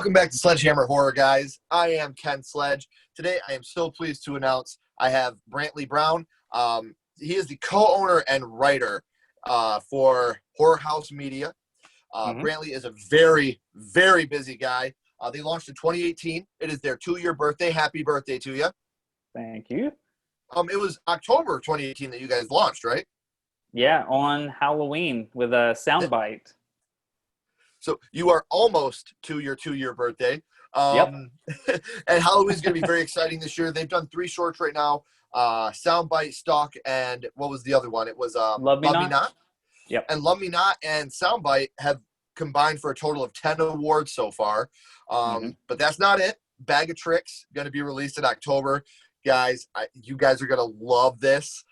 Welcome back to SledgeHammer Horror, guys. I am Ken Sledge. Today, I am so pleased to announce I have Brantley Brown. He is the co-owner and writer for Horror House Media. Brantley is a very, very busy guy. They launched in 2018. It is their 2-year birthday. Happy birthday to you. Thank you. It was October 2018 that you guys launched, right? Yeah, on Halloween with a Soundbite. So you are almost to your 2-year birthday. Yep. And Halloween's going to be very exciting this year. They've done 3 shorts right now. Soundbite, Stalk, and what was the other one? It was Love Me Not. Yep. And Love Me Not and Soundbite have combined for a total of 10 awards so far. But that's not it. Bag of Tricks, going to be released in October. Guys, you guys are going to love this.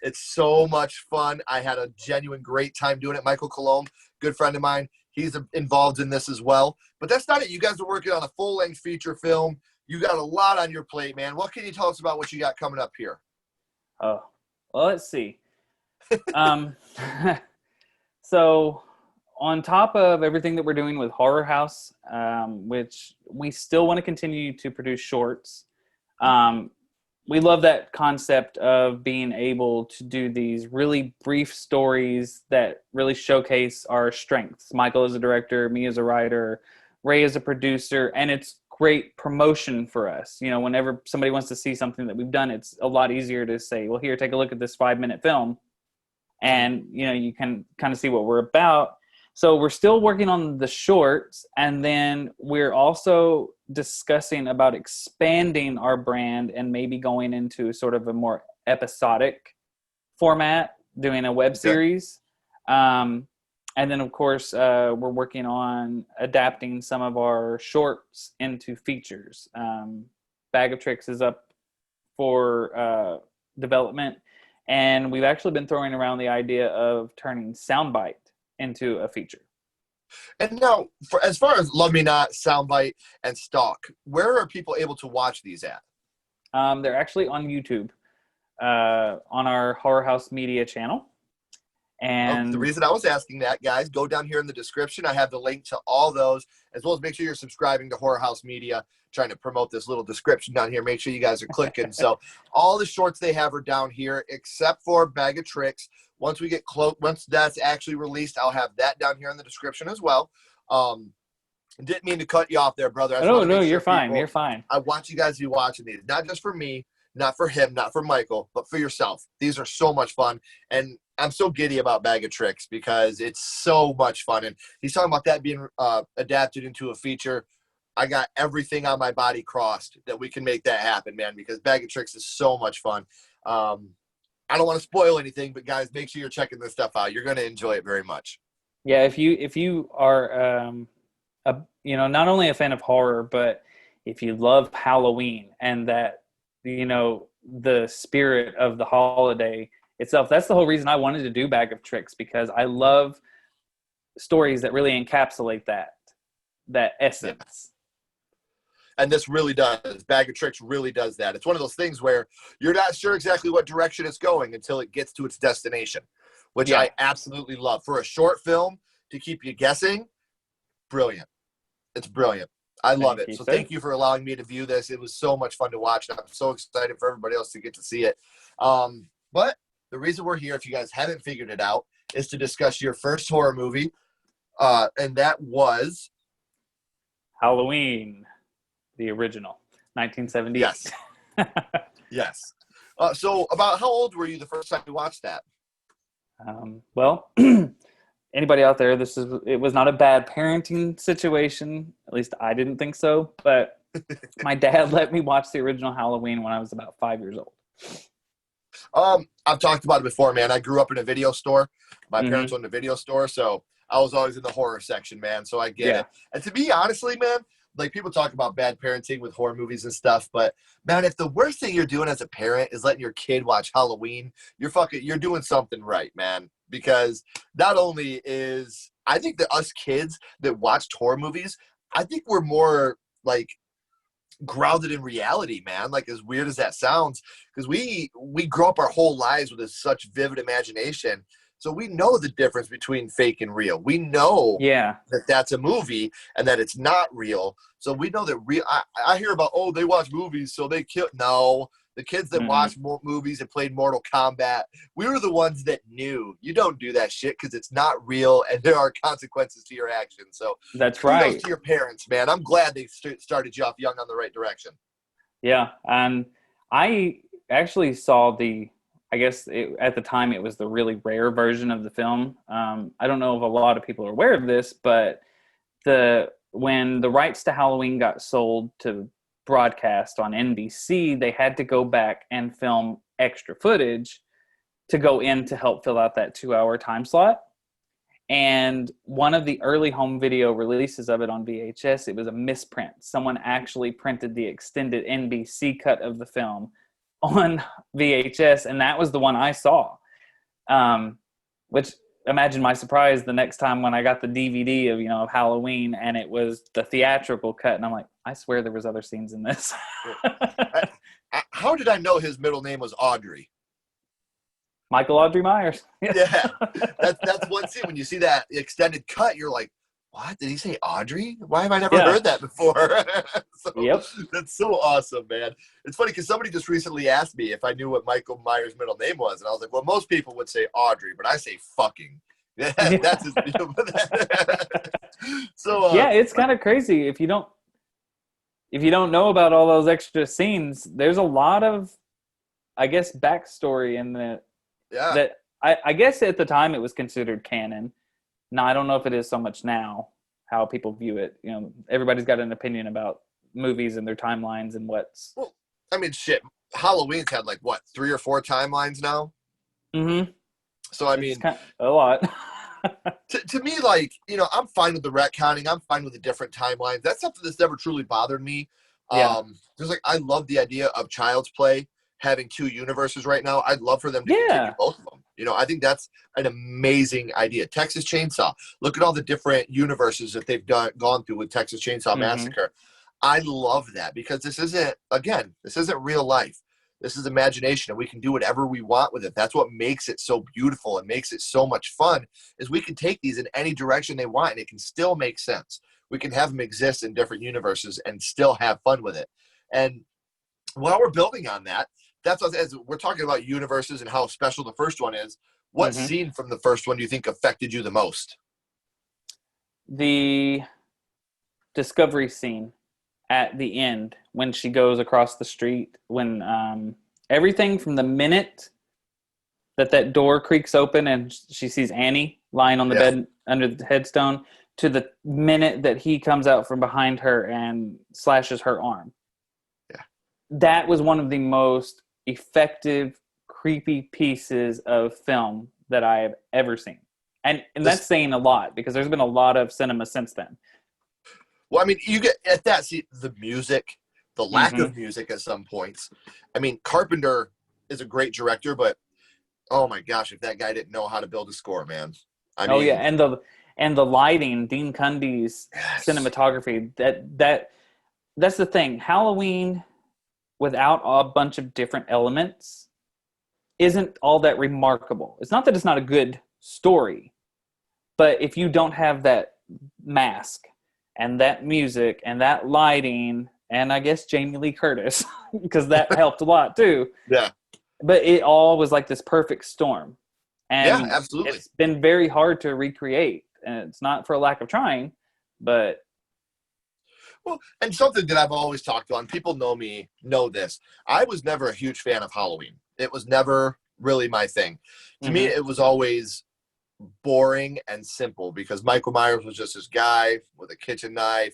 It's so much fun. I had a genuine great time doing it. Michael Colomb, good friend of mine, he's involved in this as well. But that's not it. You guys are working on a full-length feature film. You got a lot on your plate, man. What can you tell us about what you got coming up here? Oh, well, let's see. So on top of everything that we're doing with Horror House, which we still want to continue to produce shorts, we love that concept of being able to do these really brief stories that really showcase our strengths. Michael is a director, me as a writer, Ray is a producer, and it's great promotion for us. You know, whenever somebody wants to see something that we've done, it's a lot easier to say, well, here, take a look at this 5-minute film. And, you know, you can kind of see what we're about. So we're still working on the shorts, and then we're also discussing about expanding our brand and maybe going into sort of a more episodic format, doing a web series. And then, of course, we're working on adapting some of our shorts into features. Bag of Tricks is up for development, and we've actually been throwing around the idea of turning Soundbite into a feature. And now, as far as Love Me Not, Soundbite, and Stalk, where are people able to watch these at? They're actually on YouTube, on our Horror House Media channel. And the reason I was asking that, guys, go down here in the description. I have the link to all those, as well as make sure you're subscribing to Horror House Media. Trying to promote this little description down here. Make sure you guys are clicking. So all the shorts they have are down here, except for Bag of Tricks. Once we get close, once that's actually released, I'll have that down here in the description as well. Didn't mean to cut you off there, brother. No, you're fine. You're fine. I want you guys to be watching these, not just for me, not for him, not for Michael, but for yourself. These are so much fun, and I'm so giddy about Bag of Tricks because it's so much fun. And he's talking about that being adapted into a feature. I got everything on my body crossed that we can make that happen, man, because Bag of Tricks is so much fun. I don't want to spoil anything, but guys, make sure you're checking this stuff out. You're going to enjoy it very much. Yeah, if you are, not only a fan of horror, but if you love Halloween and that, you know, the spirit of the holiday itself, that's the whole reason I wanted to do Bag of Tricks, because I love stories that really encapsulate that essence. Yeah. And this really does. Bag of Tricks really does that. It's one of those things where you're not sure exactly what direction it's going until it gets to its destination, which I absolutely love. For a short film to keep you guessing, brilliant. It's brilliant. I love it. So thank you for allowing me to view this. It was so much fun to watch, and I'm so excited for everybody else to get to see it. But the reason we're here, if you guys haven't figured it out, is to discuss your first horror movie, and that was Halloween. The original, 1978. Yes. Yes. So about how old were you the first time you watched that? Well, anybody out there, it was not a bad parenting situation. At least I didn't think so. But my dad let me watch the original Halloween when I was about 5 years old. I've talked about it before, man. I grew up in a video store. My parents owned a video store, so I was always in the horror section, man. So I get it. And to be honestly, man, like, people talk about bad parenting with horror movies and stuff, but man, if the worst thing you're doing as a parent is letting your kid watch Halloween, you're doing something right, man. Because not only is, I think that us kids that watched horror movies, I think we're more like grounded in reality, man. Like, as weird as that sounds, because we grow up our whole lives with such vivid imagination. So we know the difference between fake and real. We know Yeah. that that's a movie and that it's not real. So we know that real. I hear about, oh, they watch movies, so they kill. No, the kids that watched movies and played Mortal Kombat, we were the ones that knew. You don't do that shit because it's not real, and there are consequences to your actions. So That's kudos right. to your parents, man. I'm glad they started you off young on the right direction. Yeah, and I actually saw I guess at the time it was the really rare version of the film. I don't know if a lot of people are aware of this, but when the rights to Halloween got sold to broadcast on NBC, they had to go back and film extra footage to go in to help fill out that 2-hour time slot. And one of the early home video releases of it on VHS, it was a misprint. Someone actually printed the extended NBC cut of the film on VHS, and that was the one I saw. Which, imagine my surprise the next time when I got the DVD of Halloween, and it was the theatrical cut, and I'm like, I swear there was other scenes in this. How did I know his middle name was Audrey? Michael Audrey Myers. Yeah, that's one scene. When you see that extended cut, you're like, what? Did he say Audrey? Why have I never heard that before? Yep. That's so awesome, man. It's funny because somebody just recently asked me if I knew what Michael Myers' middle name was. And I was like, well, most people would say Audrey, but I say fucking. That's his So yeah, it's kind of crazy. If you don't know about all those extra scenes, there's a lot of, I guess, backstory in that I guess at the time it was considered canon. Now, I don't know if it is so much now, how people view it. Everybody's got an opinion about movies and their timelines and what's... Well, I mean, shit. Halloween's had, 3 or 4 timelines now? Mm-hmm. So, I mean... a lot. to me, I'm fine with the retconning. I'm fine with the different timelines. That's something that's never truly bothered me. Yeah. I love the idea of Child's Play having 2 universes right now. I'd love for them to continue both of them. I think that's an amazing idea. Texas Chainsaw. Look at all the different universes that they've gone through with Texas Chainsaw Massacre. I love that because this isn't real life. This is imagination, and we can do whatever we want with it. That's what makes it so beautiful and makes it so much fun, is we can take these in any direction they want, and it can still make sense. We can have them exist in different universes and still have fun with it. And while we're building on that, that's what, as we're talking about universes and how special the first one is, what scene from the first one do you think affected you the most? The discovery scene at the end when she goes across the street, when everything from the minute that door creaks open and she sees Annie lying on the bed under the headstone to the minute that he comes out from behind her and slashes her arm. Yeah. That was one of the most effective, creepy pieces of film that I have ever seen. And that's saying a lot because there's been a lot of cinema since then. Well, I mean, you get at that, see the music, the lack of music at some points. I mean, Carpenter is a great director, but oh my gosh, if that guy didn't know how to build a score, man. I mean, and the lighting, Dean Cundy's cinematography, that's the thing. Halloween without a bunch of different elements isn't all that remarkable. It's not that it's not a good story, but if you don't have that mask and that music and that lighting, and I guess Jamie Lee Curtis, because that helped a lot too. Yeah. But it all was like this perfect storm. And absolutely. It's been very hard to recreate. And it's not for a lack of trying, but... Well, and something that I've always talked on, people know this. I was never a huge fan of Halloween. It was never really my thing. To me, it was always boring and simple because Michael Myers was just this guy with a kitchen knife,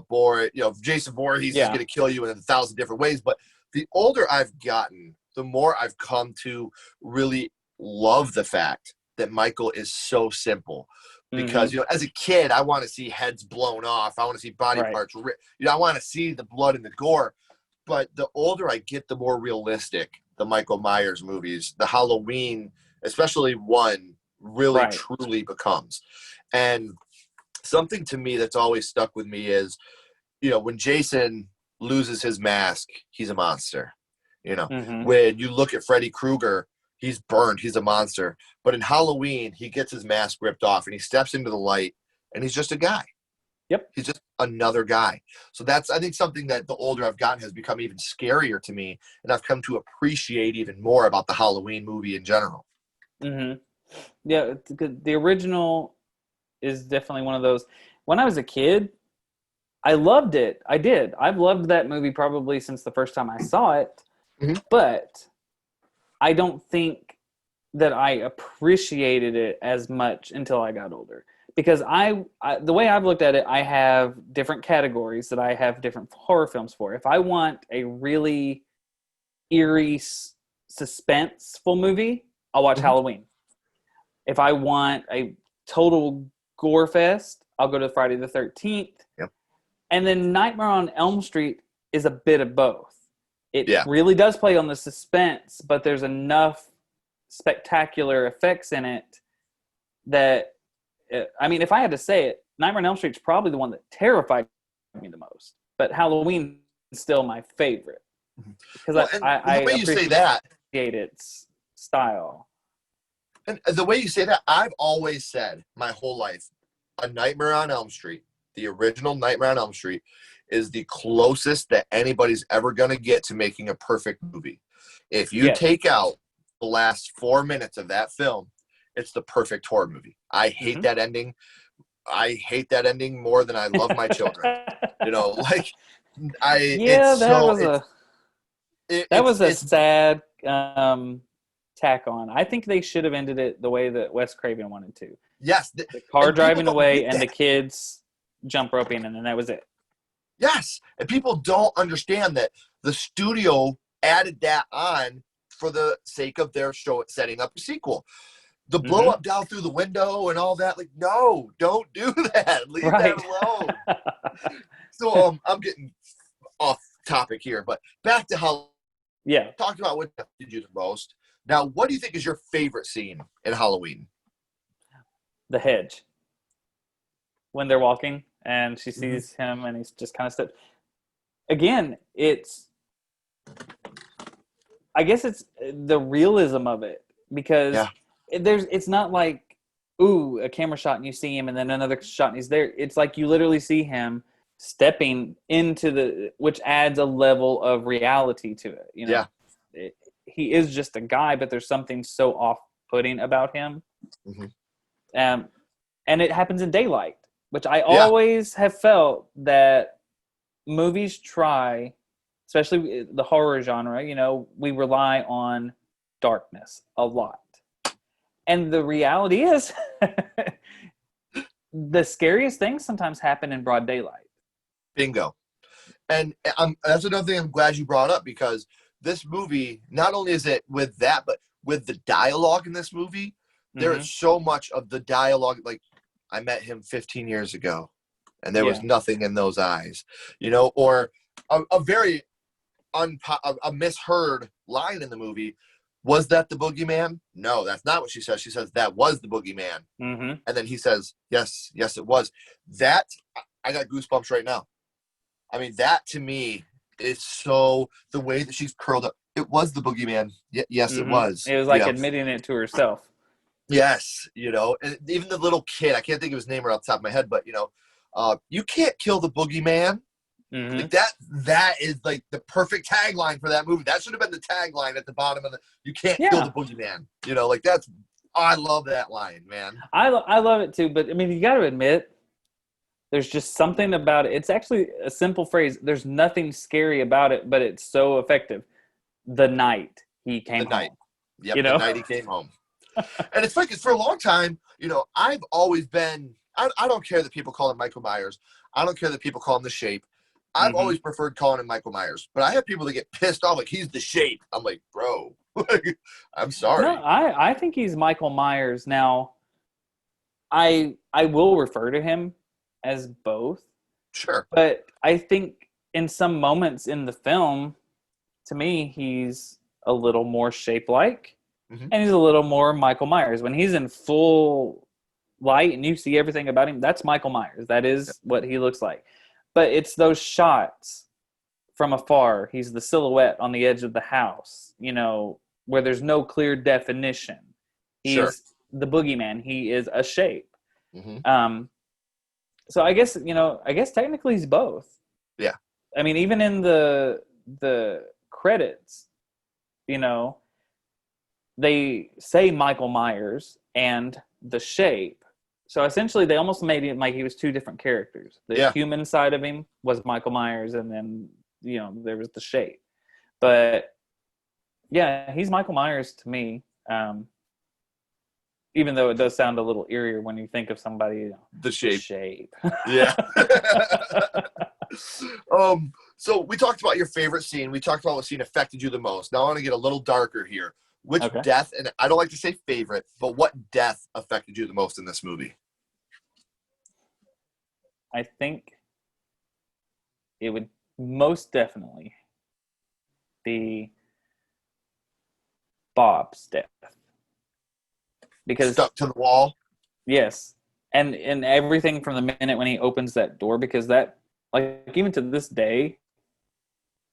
boring. Jason Voorhees is going to kill you in 1,000 different ways. But the older I've gotten, the more I've come to really love the fact that Michael is so simple. Because, as a kid, I want to see heads blown off. I want to see body parts ripped. I want to see the blood and the gore. But the older I get, the more realistic the Michael Myers movies, the Halloween, especially one, really truly becomes. And something to me that's always stuck with me is, when Jason loses his mask, he's a monster. When you look at Freddy Krueger, he's burned, he's a monster. But in Halloween, he gets his mask ripped off and he steps into the light and he's just a guy. Yep. He's just another guy. So that's, I think, something that the older I've gotten has become even scarier to me, and I've come to appreciate even more about the Halloween movie in general. Mm-hmm. Yeah, the original is definitely one of those. When I was a kid, I loved it. I did. I've loved that movie probably since the first time I saw it, Mhm. but I don't think that I appreciated it as much until I got older. Because the way I've looked at it, I have different categories that I have different horror films for. If I want a really eerie, suspenseful movie, I'll watch Mhm. Halloween. If I want a total gore fest, I'll go to Friday the 13th. Yep. And then Nightmare on Elm Street is a bit of both. It Yeah. really does play on the suspense, but there's enough spectacular effects in it that, I mean, if I had to say it, Nightmare on Elm Street is probably the one that terrified me the most. But Halloween is still my favorite because Well, I and the way you say appreciate that, its style. and the way you say that, I've always said my whole life, A Nightmare on Elm Street, the original Nightmare on Elm Street, is the closest that anybody's ever going to get to making a perfect movie. If you Yes. take out the last 4 minutes of that film, it's the perfect horror movie. I hate that ending. I hate that ending more than I love my children. You know, like Yeah, that was a it's sad tack on. I think they should have ended it the way that Wes Craven wanted to. yes, The car and people driving don't away get and the that. kids jump roping, and then that was it. Yes, and people don't understand that the studio added that on for the sake of their show, setting up a sequel. The blow up down through the window and all that, like, no, don't do that. Leave Right. that alone. So I'm getting off topic here, but back to how Yeah. talked about what did you the most. Now, what do you think is your favorite scene in Halloween? The hedge. When they're walking and she sees him and he's just kind of stepped. Again, I guess it's the realism of it, because Yeah, it's not like, ooh, a camera shot and you see him and then another shot and he's there. It's like you literally see him stepping into which adds a level of reality to it. You know, yeah. he is just a guy, but there's something so off-putting about him. Mm-hmm. And it happens in daylight, which I Yeah. always have felt that movies try, especially the horror genre, you know, we rely on darkness a lot. And the reality is the scariest things sometimes happen in broad daylight. Bingo. And that's another thing I'm glad you brought up, because this movie, not only is it with that, but with the dialogue in this movie, there is so much of the dialogue. Like, I met him 15 years ago and there was nothing in those eyes, you know, or a very a misheard line in the movie. Was that the boogeyman? No, that's not what she says. She says that was the boogeyman. And then he says, yes, it was. That, I got goosebumps right now. I mean, that to me is so, the way that she's curled up. It was the boogeyman. Yes, it was. It was like admitting it to herself. Yes, you know, and even the little kid, I can't think of his name right off the top of my head, but, you know, you can't kill the boogeyman. Like that is like the perfect tagline for that movie. That should have been the tagline at the bottom of you can't kill the boogeyman. You know, like I love that line, man. I love it too, but I mean, you got to admit, there's just something about it. It's actually a simple phrase. There's nothing scary about it, but it's so effective. The night he came home. Yep, you know? the night he came home. And it's like, for a long time, you know, I've always been, I don't care that people call him Michael Myers. I don't care that people call him The Shape. I've always preferred calling him Michael Myers. But I have people that get pissed off, like, he's The Shape. I'm like, bro, I'm sorry. No, I think he's Michael Myers. Now, I will refer to him as both. Sure. But I think in some moments in the film, to me, he's a little more Shape-like. And he's a little more Michael Myers. When he's in full light and you see everything about him, that's Michael Myers. That is what he looks like. But it's those shots from afar. He's the silhouette on the edge of the house. You know, where there's no clear definition. He's Sure. the boogeyman. He is a shape. Mm-hmm. So I guess technically he's both. Yeah. I mean, even in the credits, you know, they say Michael Myers and the shape. So essentially, they almost made it like he was two different characters. The human side of him was Michael Myers, and then there was the shape. But yeah, he's Michael Myers to me. Even though it does sound a little eerier when you think of somebody. The shape. Yeah. So we talked about your favorite scene. We talked about what scene affected you the most. Now I want to get a little darker here. Which death, and I don't like to say favorite, but what death affected you the most in this movie? I think it would most definitely be Bob's death. Because stuck to the wall. Yes. And everything from the minute when he opens that door, because that, like, even to this day,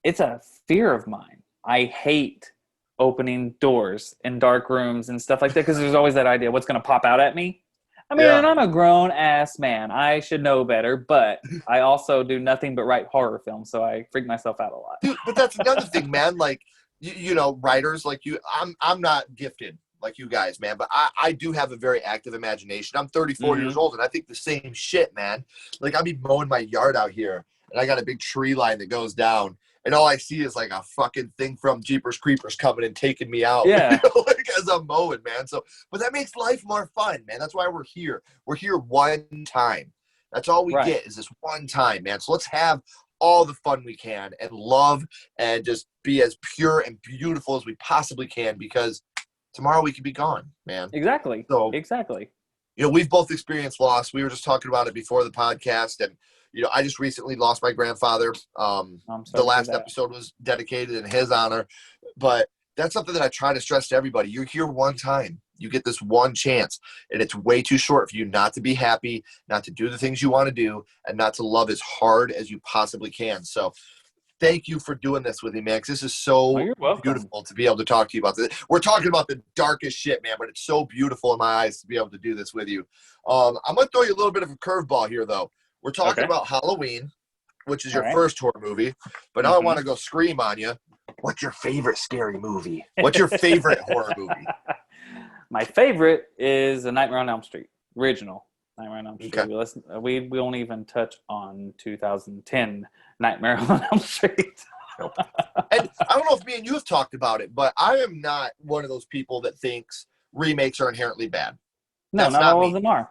it's a fear of mine. I hate opening doors in dark rooms and stuff like that, because there's always that idea, what's going to pop out at me? I mean, I'm a grown-ass man. I should know better, but I also do nothing but write horror films, so I freak myself out a lot. Dude, but that's another thing, man. Like, writers like you, I'm not gifted like you guys, man, but I do have a very active imagination. I'm 34 years old, and I think the same shit, man. Like, I'll be mowing my yard out here, and I got a big tree line that goes down, and all I see is like a fucking thing from Jeepers Creepers coming and taking me out. Yeah. Like, as I'm mowing, man. So, but that makes life more fun, man. That's why we're here. We're here one time. That's all we get is this one time, man. So let's have all the fun we can and love and just be as pure and beautiful as we possibly can, because tomorrow we could be gone, man. Exactly. So, exactly. We've both experienced loss. We were just talking about it before the podcast, and I just recently lost my grandfather. The last episode was dedicated in his honor, but that's something that I try to stress to everybody. You're here one time. You get this one chance, and it's way too short for you not to be happy, not to do the things you want to do, and not to love as hard as you possibly can. So thank you for doing this with me, man, because this is so beautiful to be able to talk to you about this. We're talking about the darkest shit, man, but it's so beautiful in my eyes to be able to do this with you. I'm going to throw you a little bit of a curveball here, though. We're talking about Halloween, which is your first horror movie, but now I want to go scream on you. What's your favorite scary movie? What's your favorite horror movie? My favorite is A Nightmare on Elm Street, original Nightmare on Elm Street. Okay. We won't even touch on 2010 Nightmare on Elm Street. Nope. And I don't know if me and you have talked about it, but I am not one of those people that thinks remakes are inherently bad. No, not all of them are.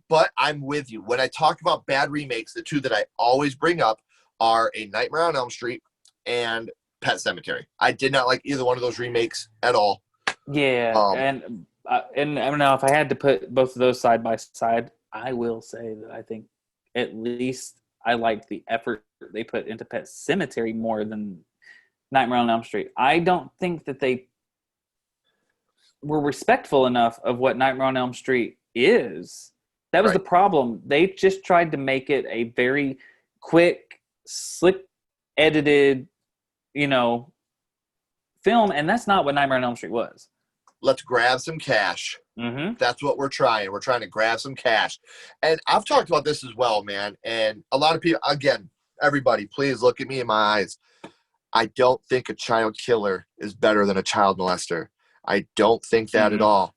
But I'm with you. When I talk about bad remakes, the two that I always bring up are A Nightmare on Elm Street and Pet Sematary. I did not like either one of those remakes at all. Yeah, and I don't know if I had to put both of those side by side, I will say that I think at least I like the effort they put into Pet Sematary more than Nightmare on Elm Street. I don't think that they were respectful enough of what Nightmare on Elm Street is. That was the problem. They just tried to make it a very quick, slick, edited, film, and that's not what Nightmare on Elm Street was. Let's grab some cash. Mm-hmm. That's what we're trying. We're trying to grab some cash. And I've talked about this as well, man. And a lot of people, again, everybody, please look at me in my eyes. I don't think a child killer is better than a child molester. I don't think that at all.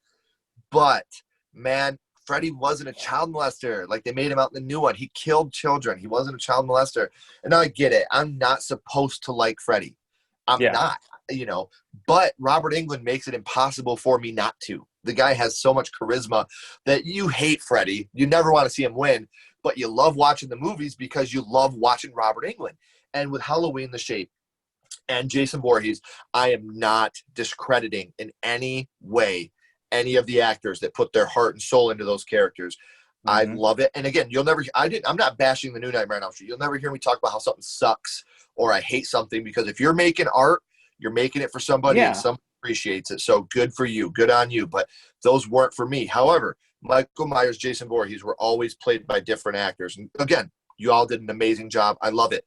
But, man, Freddy wasn't a child molester. Like, they made him out in the new one. He killed children. He wasn't a child molester. And I get it. I'm not supposed to like Freddy. I'm not, but Robert Englund makes it impossible for me not to. The guy has so much charisma that you hate Freddy. You never want to see him win, but you love watching the movies because you love watching Robert Englund. And with Halloween, The Shape, and Jason Voorhees, I am not discrediting in any way any of the actors that put their heart and soul into those characters. Mm-hmm. I love it. And again, I'm not bashing the new Nightmare on Elm Street. You'll never hear me talk about how something sucks or I hate something, because if you're making art, you're making it for somebody and someone appreciates it. So good for you. Good on you. But those weren't for me. However, Michael Myers, Jason Voorhees were always played by different actors. And again, you all did an amazing job. I love it.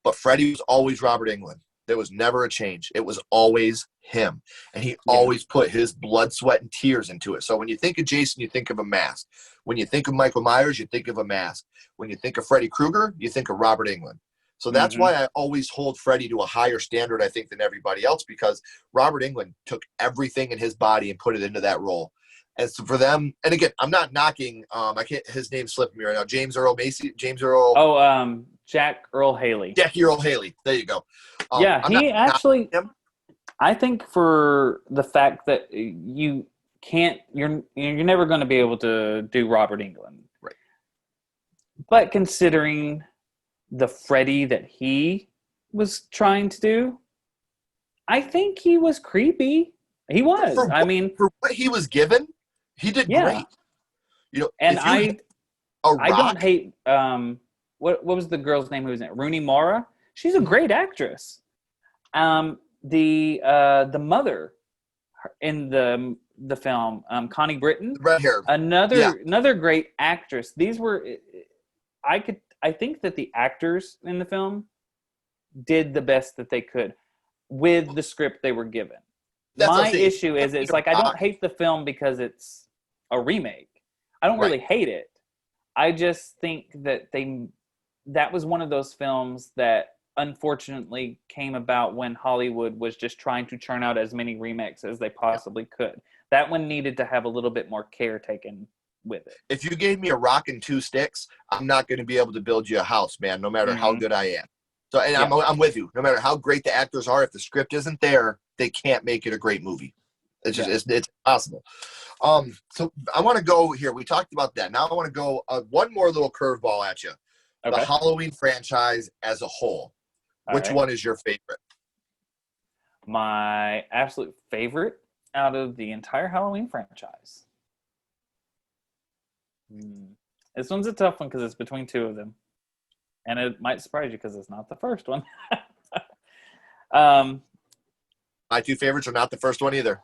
But Freddy was always Robert Englund. There was never a change. It was always him. And he always put his blood, sweat, and tears into it. So when you think of Jason, you think of a mask. When you think of Michael Myers, you think of a mask. When you think of Freddy Krueger, you think of Robert Englund. So that's why I always hold Freddy to a higher standard, I think, than everybody else, because Robert Englund took everything in his body and put it into that role. And so for them, and again, I'm not knocking, I can't, his name's slipping me right now. James Earl Jack Earl Haley. Jackie Earl Haley. There you go. He actually, I think for the fact that you can't, you're never going to be able to do Robert Englund. Right. But considering the Freddy that he was trying to do, I think he was creepy. He was. For what he was given, he did great. You know, and I don't hate. What was the girl's name who was in it? Rooney Mara. She's a great actress. The mother in the film, Connie Britton, red hair, another great actress. These were, I think that the actors in the film did the best that they could with the script they were given. My issue is, it's like, I don't hate the film because it's a remake. I don't really hate it. I just think that that was one of those films that unfortunately came about when Hollywood was just trying to churn out as many remakes as they possibly could. That one needed to have a little bit more care taken with it. If you gave me a rock and two sticks, I'm not going to be able to build you a house, man, no matter how good I am. So, and I'm with you. No matter how great the actors are, if the script isn't there, they can't make it a great movie. It's just it's impossible. So I want to go here. We talked about that. Now I want to go one more little curveball at you. Okay. The Halloween franchise as a whole. Which one is your favorite? My absolute favorite out of the entire Halloween franchise. This one's a tough one because it's between two of them. And it might surprise you because it's not the first one. My two favorites are not the first one either.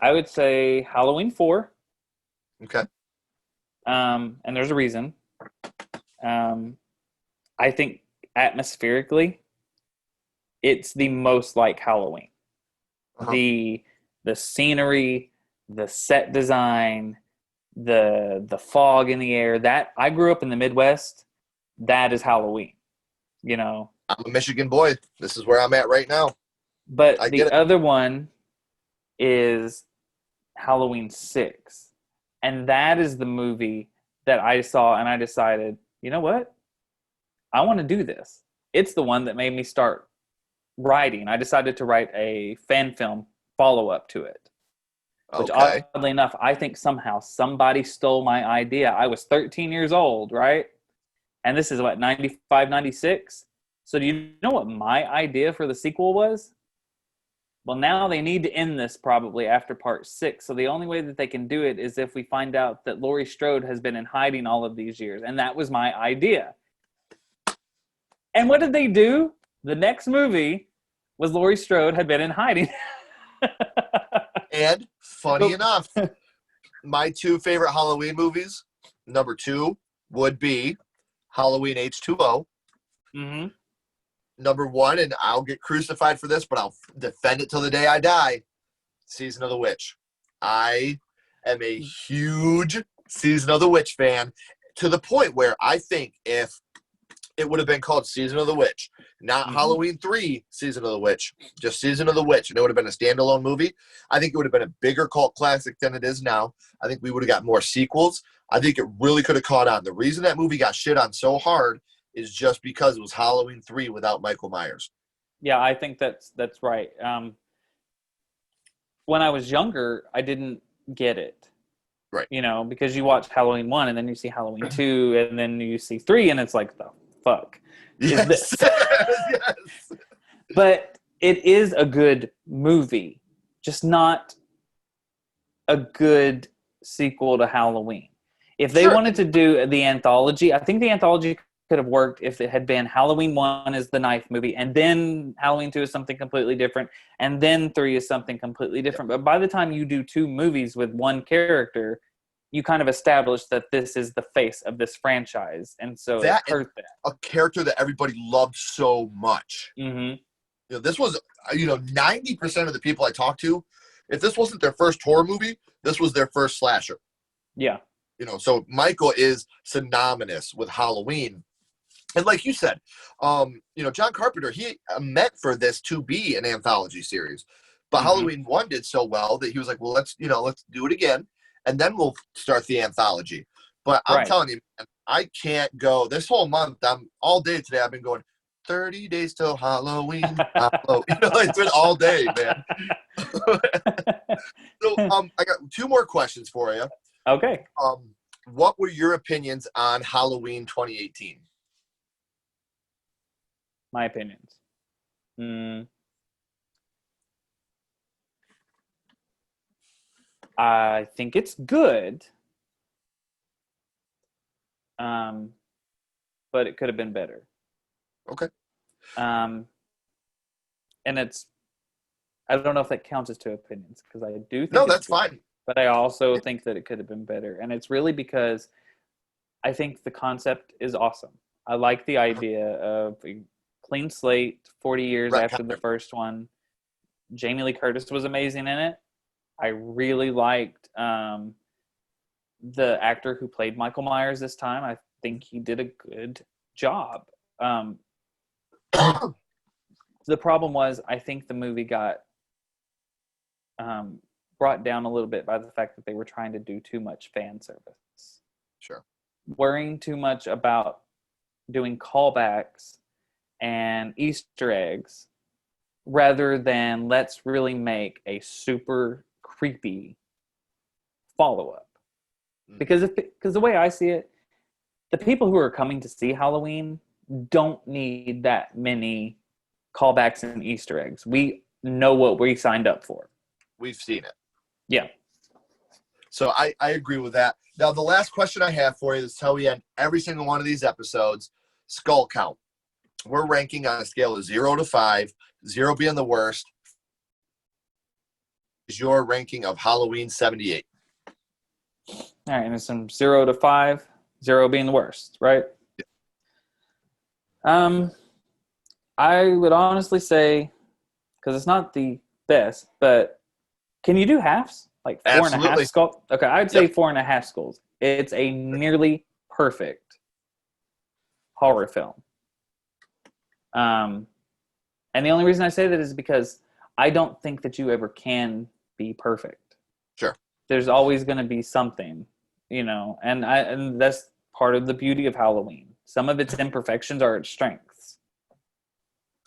I would say Halloween 4. Okay. And there's a reason. I think atmospherically, it's the most like Halloween. The scenery, the set design, the fog in the air. That I grew up in the Midwest. That is Halloween. You know. I'm a Michigan boy. This is where I'm at right now. But the other one is Halloween 6. And that is the movie that I saw and I decided, you know what? I want to do this. It's the one that made me start writing. I decided to write a fan film follow-up to it. Which, oddly enough, I think somehow somebody stole my idea. I was 13 years old, right? And this is, 95, 96? So do you know what my idea for the sequel was? Well, now they need to end this probably after part 6. So the only way that they can do it is if we find out that Laurie Strode has been in hiding all of these years. And that was my idea. And what did they do? The next movie was Laurie Strode had been in hiding. And funny enough, my two favorite Halloween movies, number 2 would be Halloween H2O. Mm-hmm. Number 1, and I'll get crucified for this, but I'll defend it till the day I die, Season of the Witch. I am a huge Season of the Witch fan, to the point where I think if it would have been called Season of the Witch, not Halloween 3 Season of the Witch, just Season of the Witch, and it would have been a standalone movie, I think it would have been a bigger cult classic than it is now. I think we would have got more sequels. I think it really could have caught on. The reason that movie got shit on so hard is just because it was Halloween 3 without Michael Myers. Yeah, I think that's right. When I was younger, I didn't get it. Right. You know, because you watch Halloween 1 and then you see Halloween 2 and then you see 3 and it's like, the fuck is this? Yes. But it is a good movie, just not a good sequel to Halloween. If they wanted to do the anthology, I think the anthology could have worked if it had been Halloween 1 is the knife movie, and then Halloween 2 is something completely different, and then 3 is something completely different. But by the time you do 2 movies with one character, you kind of establish that this is the face of this franchise. And so that it hurt that. A character that everybody loved so much. Mm-hmm. This was, 90% of the people I talked to, if this wasn't their first horror movie, this was their first slasher. Yeah. So Michael is synonymous with Halloween. And like you said, John Carpenter, he meant for this to be an anthology series. But Halloween 1 did so well that he was like, well, let's do it again. And then we'll start the anthology. But I'm telling you, man, I can't go this whole month. I'm all day today. I've been going 30 days till Halloween. It's been all day, man. So I got 2 more questions for you. Okay. What were your opinions on Halloween 2018? My opinions. I think it's good. But it could have been better. Okay. And I don't know if that counts as 2 opinions, because I do think that's good, fine. but I also think that it could have been better. And it's really because I think the concept is awesome. I like the idea of a clean slate 40 years after the first one. Jamie Lee Curtis was amazing in it. I really liked the actor who played Michael Myers this time. I think he did a good job. The problem was, I think the movie got brought down a little bit by the fact that they were trying to do too much fan service. Sure. Worrying too much about doing callbacks and Easter eggs rather than let's really make a super creepy follow-up. Because the way I see it, the people who are coming to see Halloween don't need that many callbacks and Easter eggs. We know what we signed up for. We've seen it. Yeah. So I agree with that. Now, the last question I have for you is how we end every single one of these episodes. Skull count. We're ranking on a scale of 0 to 5, 0 being the worst. Is your ranking of Halloween 78? All right, and it's from 0 to 5, 0 being the worst, right? Yeah. I would honestly say, because it's not the best, but can you do halves? Like 4.5 skulls? Okay, I'd say 4.5 skulls. It's a nearly perfect horror film. And the only reason I say that is because I don't think that you ever can be perfect. Sure. There's always going to be something, and that's part of the beauty of Halloween. Some of its imperfections are its strengths.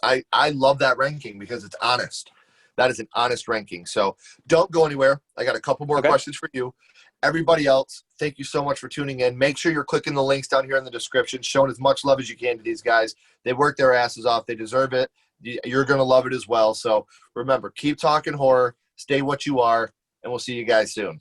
I love that ranking because it's honest. That is an honest ranking. So don't go anywhere. I got a couple more questions for you. Everybody else, thank you so much for tuning in. Make sure you're clicking the links down here in the description, showing as much love as you can to these guys. They work their asses off. They deserve it. You're going to love it as well. So remember, keep talking horror, stay what you are, and we'll see you guys soon.